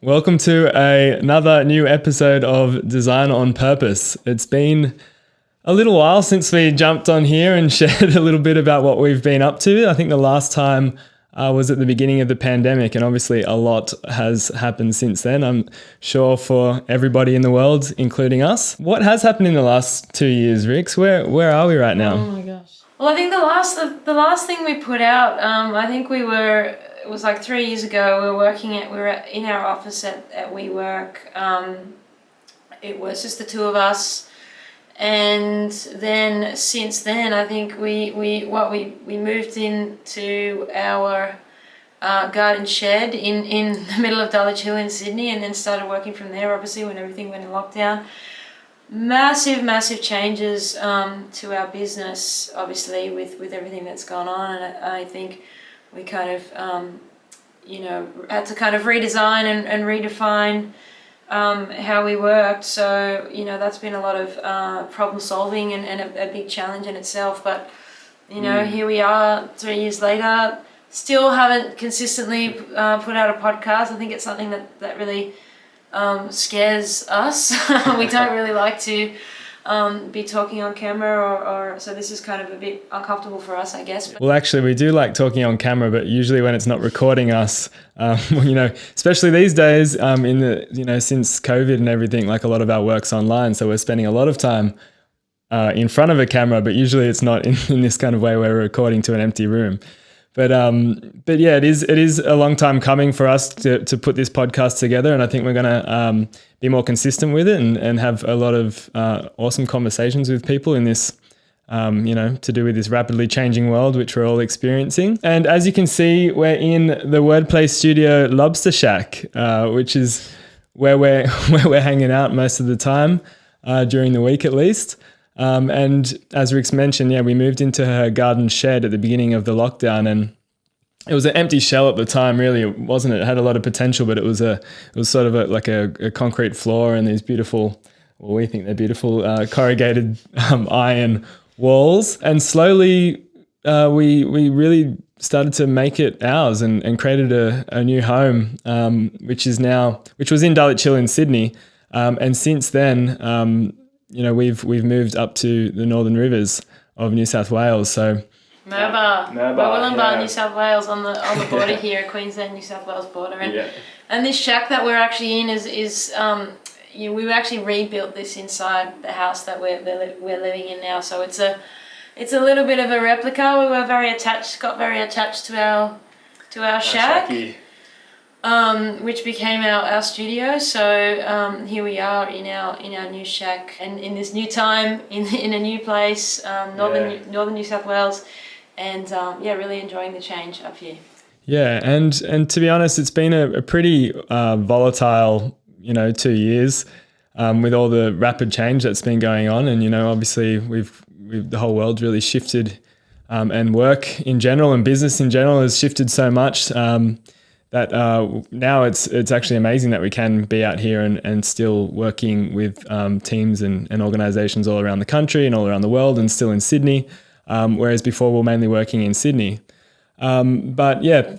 Welcome to another new episode of Design on Purpose. It's been a little while since we jumped on here and shared a little bit about what we've been up to. I think the last time was at the beginning of the pandemic, and obviously a lot has happened since then, I'm sure, for everybody in the world, including us. What has happened in the last 2 years, Rix? Where are we right now? Oh my gosh. Well, I think the last thing we put out, I think it was like 3 years ago. We were in our office at WeWork. It was just the two of us, and then since then, I think we moved into our garden shed in the middle of Dulwich Hill in Sydney, and then started working from there. Obviously, when everything went in lockdown. Massive changes to our business, obviously, with everything that's gone on, and I think we kind of had to kind of redesign and redefine how we worked. So that's been a lot of problem solving and a big challenge in itself. But here we are 3 years later, still haven't consistently put out a podcast. I think it's something that really scares us. We don't really like to be talking on camera, or so this is kind of a bit uncomfortable for us, I guess. Well, actually, we do like talking on camera, but usually when it's not recording us, especially these days, in the since COVID and everything, like a lot of our work's online, so we're spending a lot of time in front of a camera, but usually it's not in this kind of way where we're recording to an empty room. But yeah, it is a long time coming for us to put this podcast together, and I think we're going to be more consistent with it and have a lot of awesome conversations with people in this, to do with this rapidly changing world which we're all experiencing. And as you can see, we're in the WordPlay studio Lobster Shack, which is where we're hanging out most of the time during the week at least. And as Rick's mentioned, we moved into her garden shed at the beginning of the lockdown, and it was an empty shell at the time, really, wasn't it? It had a lot of potential, but it was sort of like a concrete floor and these beautiful, well, we think they're beautiful, corrugated iron walls. And slowly we really started to make it ours and created a new home, which was in Dulwich Hill in Sydney. And since then, we've moved up to the Northern Rivers of New South Wales. So Murwillumbah, New South Wales, on the border here, Queensland, New South Wales border, and this shack that we're actually in is we've actually rebuilt this inside the house that we're living in now. So it's a little bit of a replica. We were got very attached to our shack. Which became our studio. So here we are in our new shack, and in this new time, in a new place, northern New South Wales, and really enjoying the change up here. Yeah, and to be honest, it's been a pretty volatile 2 years with all the rapid change that's been going on, and obviously we've the whole world really shifted, and work in general and business in general has shifted so much. That now it's actually amazing that we can be out here and still working with teams and organizations all around the country and all around the world, and still in Sydney, whereas before we were mainly working in Sydney. But yeah,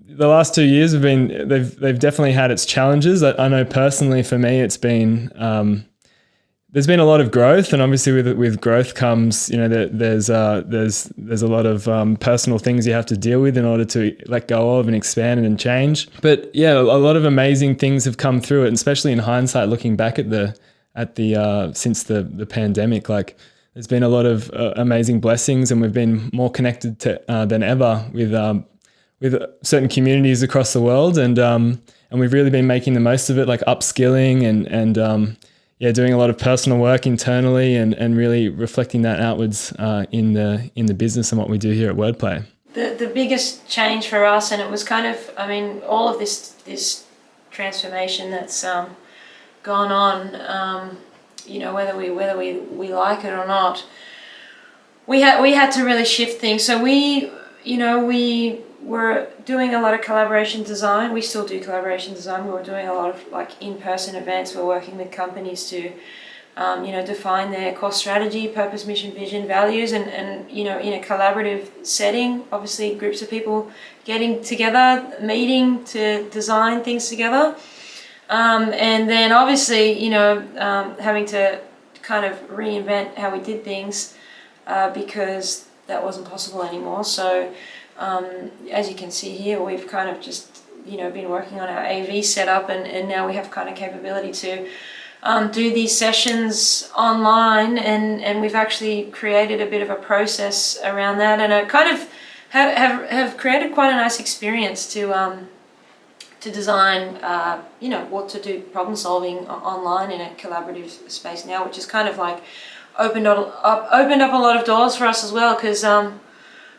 the last 2 years they've definitely had its challenges. I know personally for me it's been there's been a lot of growth, and obviously with growth comes, there's a lot of personal things you have to deal with in order to let go of and expand and change. But yeah, a lot of amazing things have come through it, and especially in hindsight, looking back at the since the pandemic, like there's been a lot of amazing blessings, and we've been more connected than ever with certain communities across the world, and we've really been making the most of it, like upskilling and doing a lot of personal work internally and really reflecting that outwards in the business and what we do here at WordPlay. The biggest change for us, and it was kind of, all of this transformation that's gone on, whether we like it or not, we had to really shift things. So we were doing a lot of collaboration design. We still do collaboration design. We were doing a lot of in-person events. We're working with companies to define their core strategy, purpose, mission, vision, values, and in a collaborative setting, obviously groups of people getting together, meeting to design things together. And then obviously, having to kind of reinvent how we did things because that wasn't possible anymore. So as you can see here, we've kind of just, been working on our AV setup, and now we have kind of capability to do these sessions online, and we've actually created a bit of a process around that, and it kind of have created quite a nice experience to design, what to do problem solving online in a collaborative space now, which is kind of like opened up a lot of doors for us as well, because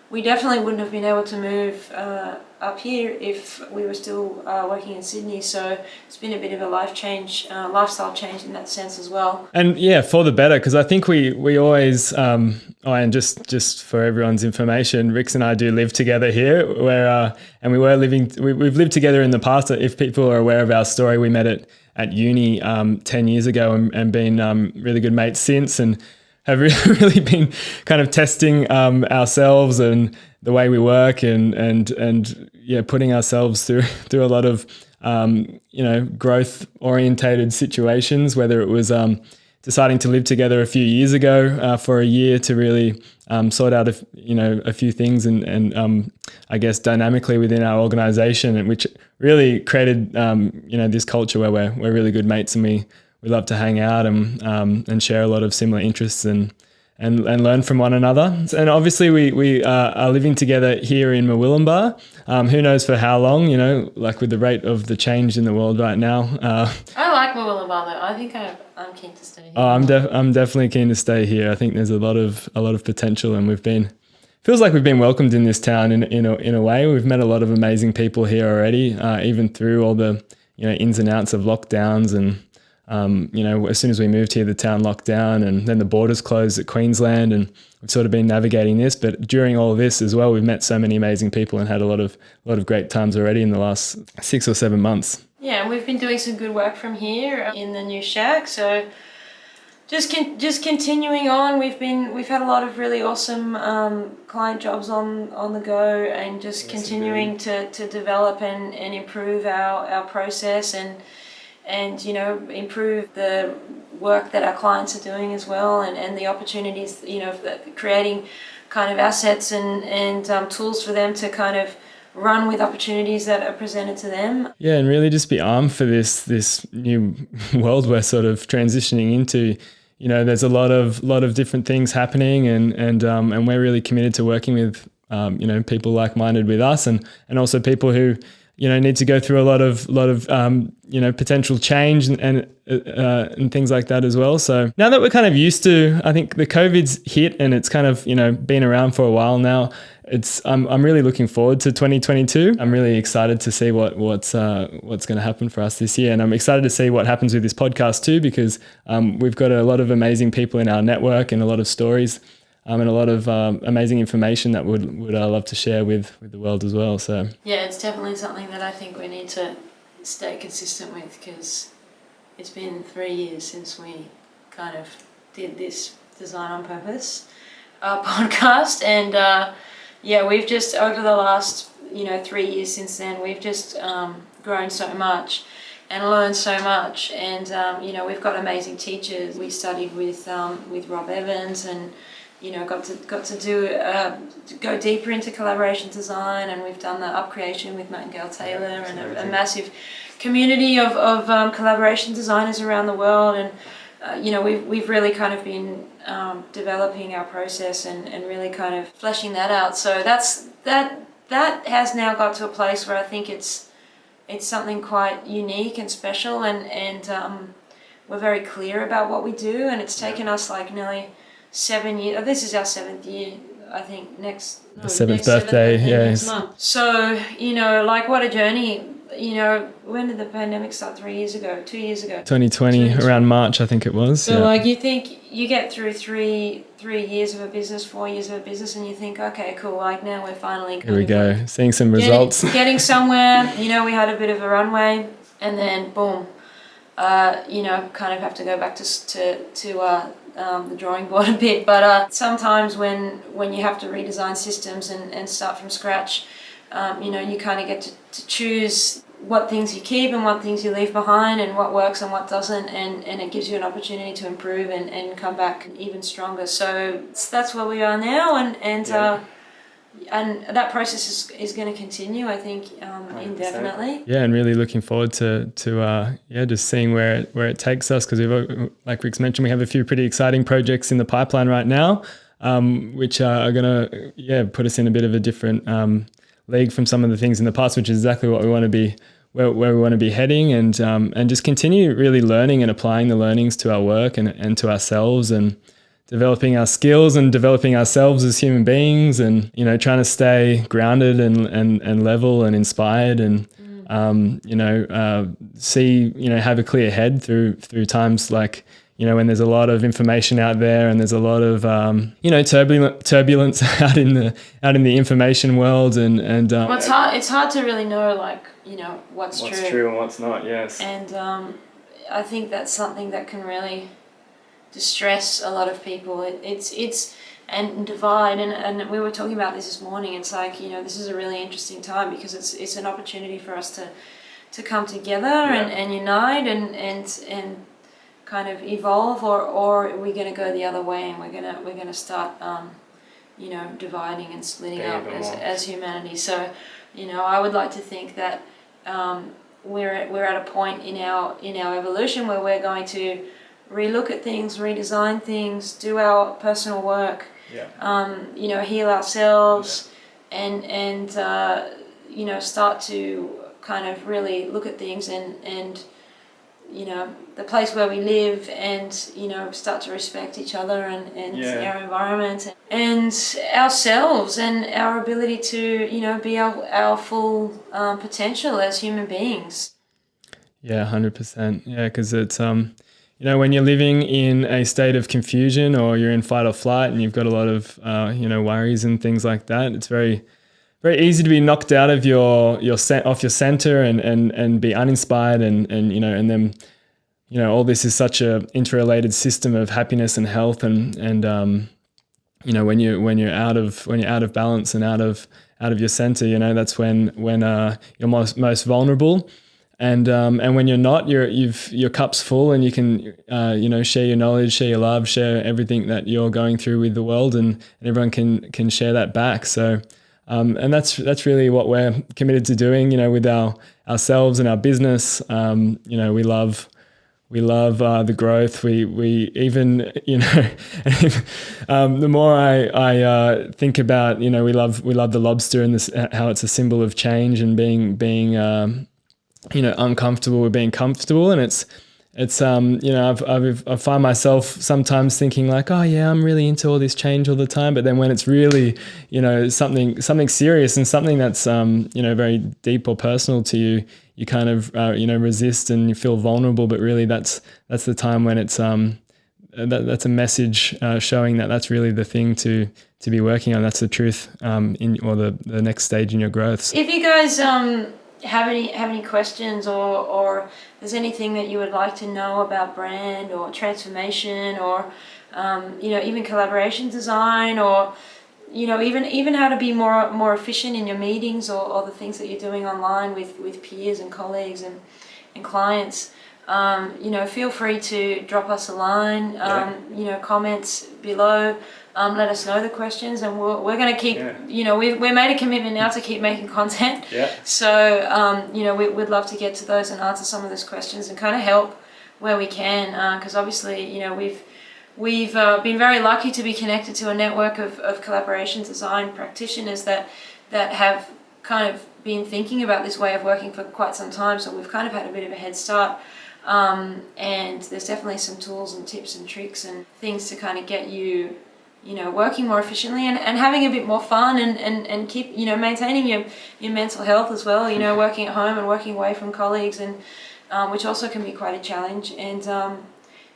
we definitely wouldn't have been able to move up here if we were still working in Sydney. So it's been a bit of a lifestyle change in that sense as well. And yeah, for the better, because I think we always, and just for everyone's information, Rix and I do live together here, and we've lived together in the past. If people are aware of our story, we met at uni 10 years ago and been really good mates since, and have really been kind of testing ourselves and the way we work and putting ourselves through a lot of growth orientated situations, whether it was deciding to live together a few years ago for a year to really sort out a few things and I guess dynamically within our organization, which really created this culture where we're really good mates, and we love to hang out and share a lot of similar interests and learn from one another. And obviously we are living together here in Murwillumbah. Who knows for how long, like with the rate of the change in the world right now. I like Murwillumbah though. I think I'm keen to stay here. I'm definitely keen to stay here. I think there's a lot of potential, and feels like we've been welcomed in this town in a way. We've met a lot of amazing people here already, even through all the ins and outs of lockdowns and as soon as we moved here, the town locked down, and then the borders closed at Queensland, and we've sort of been navigating this. But during all of this as well, we've met so many amazing people and had a lot of great times already in the last 6 or 7 months. Yeah, and we've been doing some good work from here in the new shack. So just continuing on, we've had a lot of really awesome client jobs on the go, and just continuing to develop and improve our process and improve the work that our clients are doing as well, and the opportunities, creating kind of assets and tools for them to kind of run with opportunities that are presented to them. Yeah, and really just be armed for this new world we're sort of transitioning into. There's a lot of different things happening, and we're really committed to working with people like-minded with us, and also people who need to go through a lot of potential change and things like that as well. So now that we're kind of used to, I think the COVID's hit and it's kind of been around for a while now. I'm really looking forward to 2022. I'm really excited to see what's going to happen for us this year, and I'm excited to see what happens with this podcast too, because we've got a lot of amazing people in our network and a lot of stories. And a lot of amazing information that would love to share with the world as well. So yeah, it's definitely something that I think we need to stay consistent with, because it's been 3 years since we kind of did this Design on Purpose podcast, and we've just over the last 3 years since then, we've just grown so much and learned so much, and we've got amazing teachers. We studied with Rob Evans, and got to do to go deeper into collaboration design, and we've done the up creation with Matt and Gail Taylor, and a massive community of collaboration designers around the world, and we've really kind of been developing our process and really kind of fleshing that out. So that has now got to a place where I think it's something quite unique and special, and we're very clear about what we do, and it's taken us like nearly 7 years. This is our 7th year, I think. The seventh birthday, next month. So what a journey. When did the pandemic start? 3 years ago, 2 years ago. 2020, around March, I think it was. So you think you get through three years of a business, 4 years of a business, and you think, okay, cool. Like now we're finally here we go, seeing some results, getting somewhere. We had a bit of a runway, and then boom. Kind of have to go back to the drawing board a bit, but sometimes when you have to redesign systems and start from scratch, you kind of get to choose what things you keep and what things you leave behind, and what works and what doesn't, and it gives you an opportunity to improve and come back even stronger. So that's where we are now, and that process is going to continue, I think, indefinitely. Yeah, and really looking forward to just seeing where it takes us, because like Rick's mentioned, we have a few pretty exciting projects in the pipeline right now, which are going to put us in a bit of a different league from some of the things in the past, which is exactly what we want to be, where we want to be heading, and just continue really learning and applying the learnings to our work and to ourselves, and developing our skills and developing ourselves as human beings, and trying to stay grounded and level and inspired, and have a clear head through times like when there's a lot of information out there, and there's a lot of turbulence out in the information world, and well, it's hard to really know what's true and what's not. Yes, and I think that's something that can really distress a lot of people. It's and divide, and we were talking about this morning. It's like, this is a really interesting time, because it's an opportunity for us to come together and unite and kind of evolve, or are we going to go the other way, and we're gonna start dividing and splitting up as humanity. So I would like to think that we're at a point in our evolution where we're going to relook at things, redesign things, do our personal work, heal ourselves, and start to kind of really look at things and the place where we live, and start to respect each other and our environment and ourselves, and our ability to be our full potential as human beings. Yeah, 100%. Yeah, because it's when you're living in a state of confusion, or you're in fight or flight, and you've got a lot of worries and things like that, it's very, very easy to be knocked out of off your center and be uninspired, and then all this is such a interrelated system of happiness and health, and when you're out of balance and out of your center, that's when you're most vulnerable. And when you're not, your cup's full, and you can share your knowledge, share your love, share everything that you're going through with the world, and everyone can share that back. So and that's really what we're committed to doing, with ourselves and our business. We love the growth. We even the more I think about, we love the lobster, and this, how it's a symbol of change, and being uncomfortable with being comfortable. And it's I find myself sometimes thinking like, oh yeah, I'm really into all this change all the time, but then when it's really something serious and something that's very deep or personal to you, you kind of resist, and you feel vulnerable. But really that's the time when it's that's a message showing that that's really the thing to be working on. That's the truth or the next stage in your growth. If you guys have any questions, or there's anything that you would like to know about brand or transformation, or even collaboration design, or even how to be more efficient in your meetings, or the things that you're doing online with peers and colleagues and clients, feel free to drop us a line, comments below. Let us know the questions, and we're going to keep, we've made a commitment now to keep making content. Yeah. So, we'd love to get to those and answer some of those questions and kind of help where we can, because obviously, we've been very lucky to be connected to a network of collaboration design practitioners that have kind of been thinking about this way of working for quite some time. So we've kind of had a bit of a head start. And there's definitely some tools and tips and tricks and things to kind of get you working more efficiently and having a bit more fun and keep, maintaining your mental health as well, working at home and working away from colleagues, and which also can be quite a challenge. And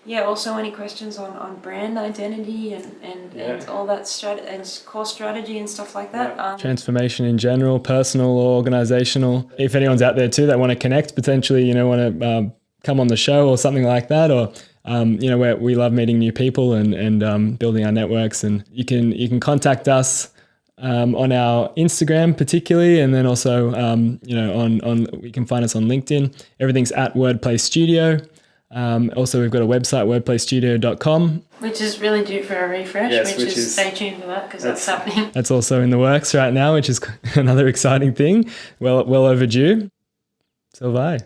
also any questions on brand identity and all that and core strategy and stuff like that. Transformation in general, personal or organizational. If anyone's out there too that want to connect, potentially, want to come on the show or something like that, or we love meeting new people and building our networks, and you can contact us on our Instagram particularly, and then also on we can find us on LinkedIn. Everything's at WordPlay Studio. Also, we've got a website, wordplaystudio.com. Which is really due for a refresh, Yes, which is stay tuned for that because that's happening. That's also in the works right now, which is another exciting thing. Well overdue. So bye.